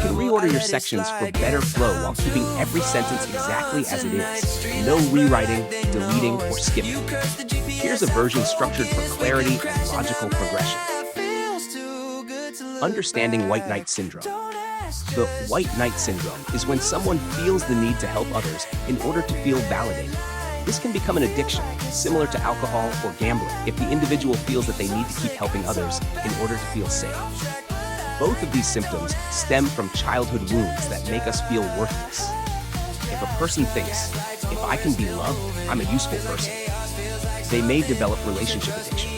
can reorder your sections for better flow while keeping every sentence exactly as it is. No rewriting, deleting, or skipping. Here's a version structured for clarity and logical progression. Understanding White Knight Syndrome. The White Knight Syndrome is when someone feels the need to help others in order to feel validated. This can become an addiction, similar to alcohol or gambling, if the individual feels that they need to keep helping others in order to feel safe. Both of these symptoms stem from childhood wounds that make us feel worthless. If a person thinks, if I can be loved, I'm a useful person, they may develop relationship addiction.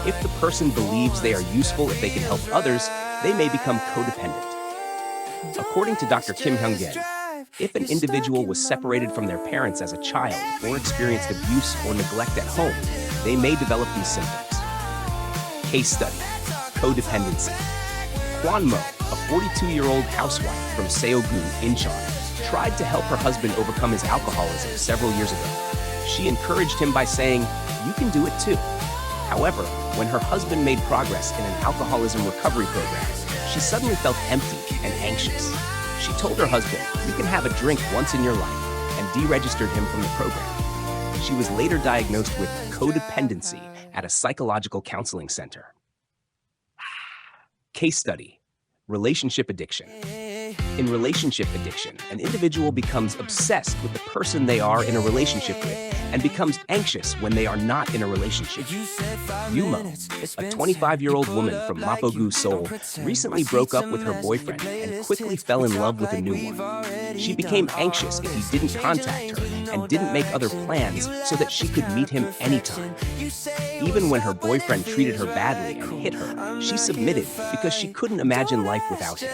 If the person believes they are useful if they can help others, they may become codependent. According to Dr. Kim Hyung-gen, if an individual was separated from their parents as a child or experienced abuse or neglect at home, they may develop these symptoms. Case study: codependency. Kwon Mo, a 42-year-old housewife from Seogu, Incheon, tried to help her husband overcome his alcoholism several years ago. She encouraged him by saying, "You can do it too." However, when her husband made progress in an alcoholism recovery program, she suddenly felt empty and anxious. She told her husband, "You can have a drink once in your life," and deregistered him from the program. She was later diagnosed with codependency at a psychological counseling center. Case study: relationship addiction. In relationship addiction, an individual becomes obsessed with the person they are in a relationship with and becomes anxious when they are not in a relationship. Yumo, a 25-year-old woman from Mapogu, Seoul, recently broke up with her boyfriend and quickly fell in love with a new one. She became anxious if he didn't contact her and didn't make other plans so that she could meet him anytime. Even when her boyfriend treated her badly and hit her, she submitted because she couldn't imagine life without him.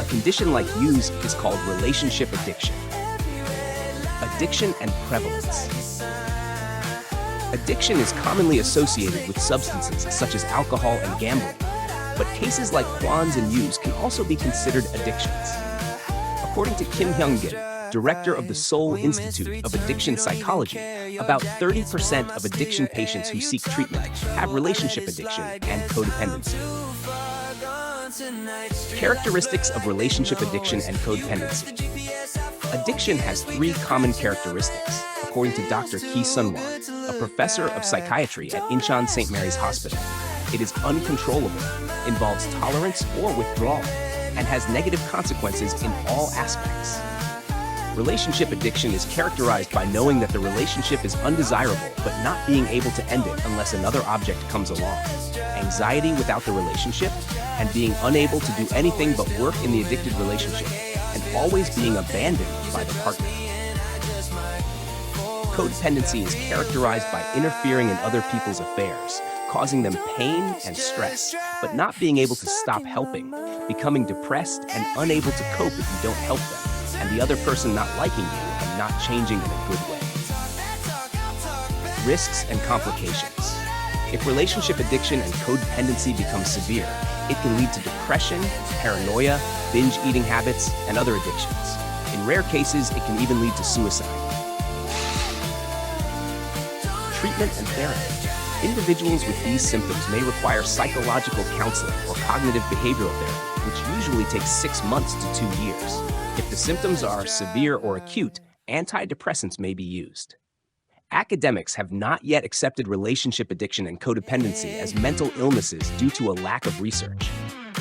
A condition like Yu's is called relationship addiction. Addiction and prevalence. Addiction is commonly associated with substances such as alcohol and gambling, but cases like Kwon's and Yu's can also be considered addictions. According to Kim Hyung-gen, director of the Seoul Institute of Addiction Psychology, about 30% of addiction patients who seek treatment have relationship addiction and codependency. Characteristics of relationship addiction and codependency. Addiction has 3 common characteristics, according to Dr. Ki Sun-won, a professor of psychiatry at Incheon St. Mary's Hospital. It is uncontrollable, involves tolerance or withdrawal, and has negative consequences in all aspects. Relationship addiction is characterized by knowing that the relationship is undesirable but not being able to end it unless another object comes along. Anxiety without the relationship, and being unable to do anything but work in the addicted relationship, and always being abandoned by the partner. Codependency is characterized by interfering in other people's affairs, causing them pain and stress, but not being able to stop helping, becoming depressed and unable to cope if you don't help them, and the other person not liking you and not changing in a good way. Risks and complications. If relationship addiction and codependency become severe, it can lead to depression, paranoia, binge eating habits, and other addictions. In rare cases, it can even lead to suicide. Treatment and therapy. Individuals with these symptoms may require psychological counseling or cognitive behavioral therapy, which usually takes 6 months to 2 years. If the symptoms are severe or acute, antidepressants may be used. Academics have not yet accepted relationship addiction and codependency as mental illnesses due to a lack of research.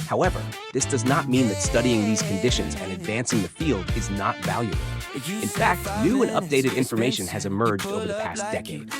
However, this does not mean that studying these conditions and advancing the field is not valuable. In fact, new and updated information has emerged over the past decade.